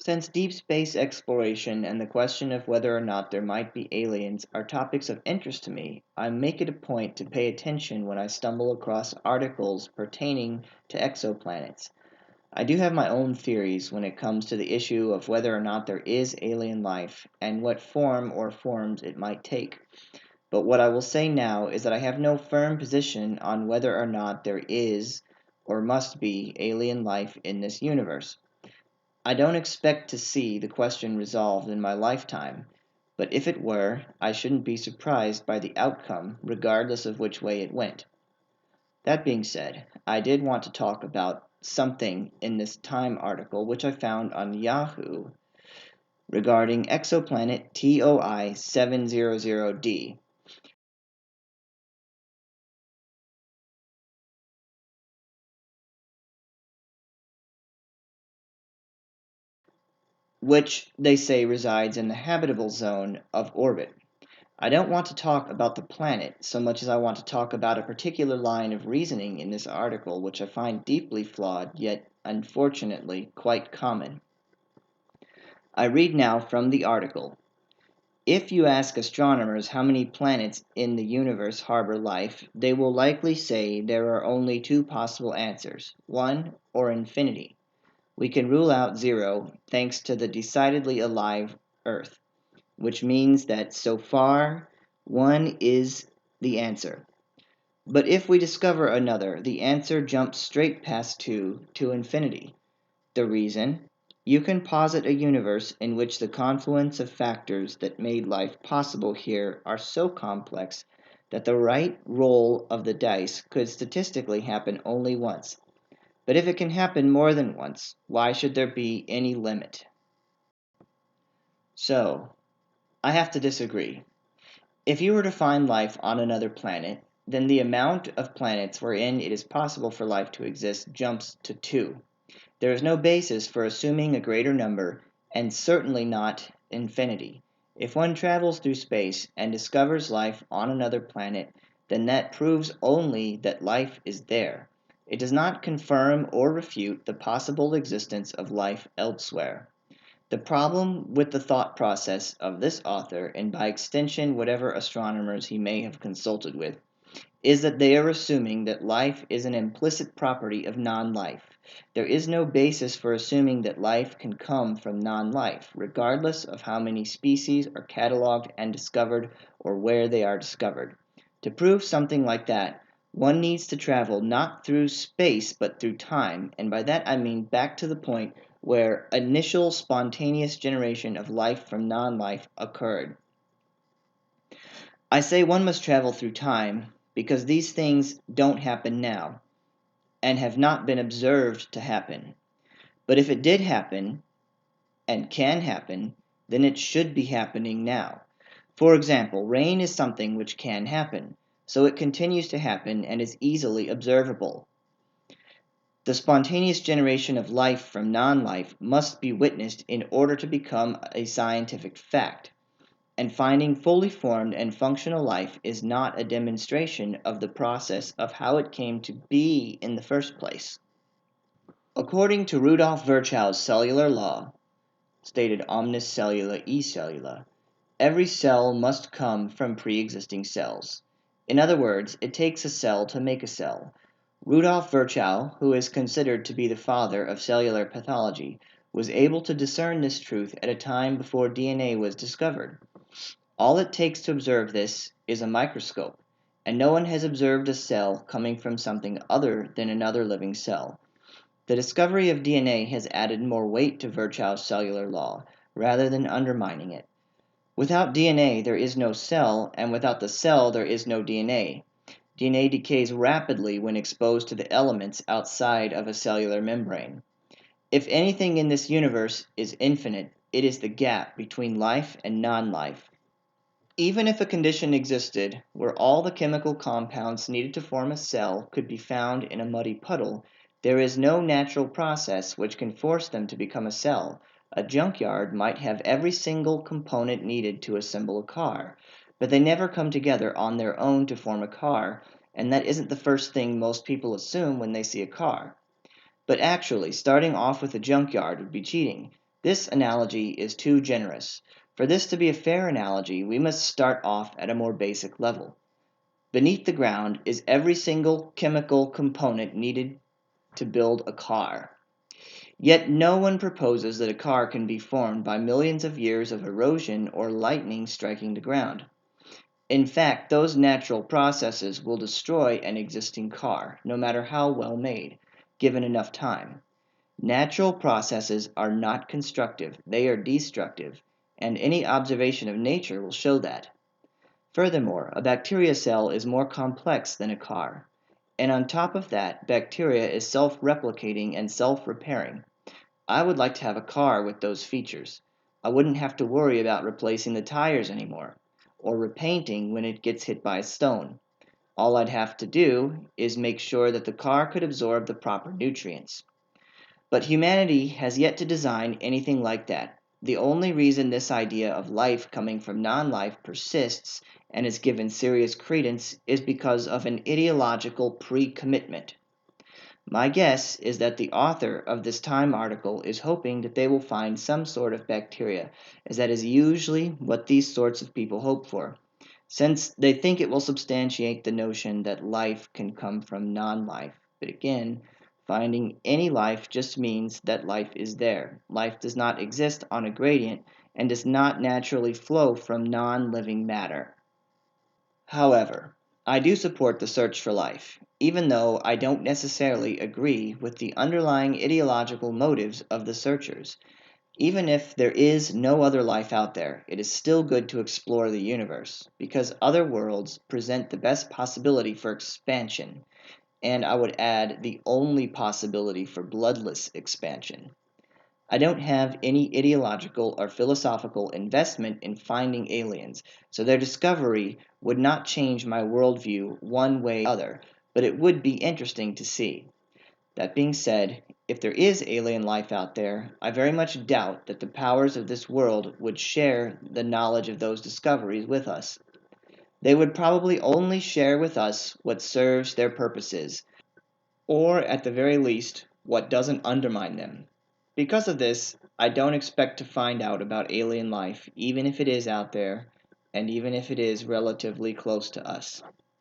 Since deep space exploration and the question of whether or not there might be aliens are topics of interest to me, I make it a point to pay attention when I stumble across articles pertaining to exoplanets. I do have my own theories when it comes to the issue of whether or not there is alien life and what form or forms it might take. But what I will say now is that I have no firm position on whether or not there is or must be alien life in this universe. I don't expect to see the question resolved in my lifetime, but if it were, I shouldn't be surprised by the outcome, regardless of which way it went. That being said, I did want to talk about something in this Time article which I found on Yahoo regarding exoplanet TOI 700D, which they say resides in the habitable zone of orbit. I don't want to talk about the planet so much as I want to talk about a particular line of reasoning in this article which I find deeply flawed, yet unfortunately quite common. I read now from the article. If you ask astronomers how many planets in the universe harbor life, they will likely say there are only two possible answers: one or infinity. We can rule out zero thanks to the decidedly alive Earth, which means that so far one is the answer. But if we discover another, the answer jumps straight past two to infinity. The reason? You can posit a universe in which the confluence of factors that made life possible here are so complex that the right roll of the dice could statistically happen only once. But if it can happen more than once, why should there be any limit? So, I have to disagree. If you were to find life on another planet, then the amount of planets wherein it is possible for life to exist jumps to two. There is no basis for assuming a greater number, and certainly not infinity. If one travels through space and discovers life on another planet, then that proves only that life is there. It does not confirm or refute the possible existence of life elsewhere. The problem with the thought process of this author, and by extension whatever astronomers he may have consulted with, is that they are assuming that life is an implicit property of non-life. There is no basis for assuming that life can come from non-life, regardless of how many species are cataloged and discovered or where they are discovered. To prove something like that, one needs to travel not through space but through time, and by that I mean back to the point where initial spontaneous generation of life from non-life occurred. I say one must travel through time because these things don't happen now and have not been observed to happen. But if it did happen and can happen, then it should be happening now. For example, rain is something which can happen, so it continues to happen and is easily observable. The spontaneous generation of life from non-life must be witnessed in order to become a scientific fact. And finding fully formed and functional life is not a demonstration of the process of how it came to be in the first place. According to Rudolf Virchow's cellular law, stated omnis cellula e cellula, every cell must come from pre-existing cells. In other words, it takes a cell to make a cell. Rudolf Virchow, who is considered to be the father of cellular pathology, was able to discern this truth at a time before DNA was discovered. All it takes to observe this is a microscope, and no one has observed a cell coming from something other than another living cell. The discovery of DNA has added more weight to Virchow's cellular law, rather than undermining it. Without DNA, there is no cell, and without the cell, there is no DNA. DNA decays rapidly when exposed to the elements outside of a cellular membrane. If anything in this universe is infinite, it is the gap between life and non-life. Even if a condition existed where all the chemical compounds needed to form a cell could be found in a muddy puddle, there is no natural process which can force them to become a cell. A junkyard might have every single component needed to assemble a car, but they never come together on their own to form a car, and that isn't the first thing most people assume when they see a car. But actually, starting off with a junkyard would be cheating, This analogy is too generous. For this to be a fair analogy, we must start off at a more basic level. Beneath the ground is every single chemical component needed to build a car. Yet no one proposes that a car can be formed by millions of years of erosion or lightning striking the ground. In fact, those natural processes will destroy an existing car, no matter how well made, given enough time. Natural processes are not constructive, they are destructive, and any observation of nature will show that. Furthermore, a bacteria cell is more complex than a car. And on top of that, bacteria is self replicating and self repairing. I would like to have a car with those features. I wouldn't have to worry about replacing the tires anymore, or repainting when it gets hit by a stone. All I'd have to do is make sure that the car could absorb the proper nutrients. But humanity has yet to design anything like that. The only reason this idea of life coming from non life persists and is given serious credence is because of an ideological pre commitment. My guess is that the author of this Time article is hoping that they will find some sort of bacteria, as that is usually what these sorts of people hope for, since they think it will substantiate the notion that life can come from non life. But again, finding any life just means that life is there. Life does not exist on a gradient and does not naturally flow from non living matter. However, I do support the search for life, even though I don't necessarily agree with the underlying ideological motives of the searchers. Even if there is no other life out there, it is still good to explore the universe, because other worlds present the best possibility for expansion, and I would add the only possibility for bloodless expansion. I don't have any ideological or philosophical investment in finding aliens, so their discovery would not change my worldview one way or the other, but it would be interesting to see. That being said, if there is alien life out there, I very much doubt that the powers of this world would share the knowledge of those discoveries with us. They would probably only share with us what serves their purposes, or at the very least, what doesn't undermine them. Because of this, I don't expect to find out about alien life, even if it is out there, and even if it is relatively close to us.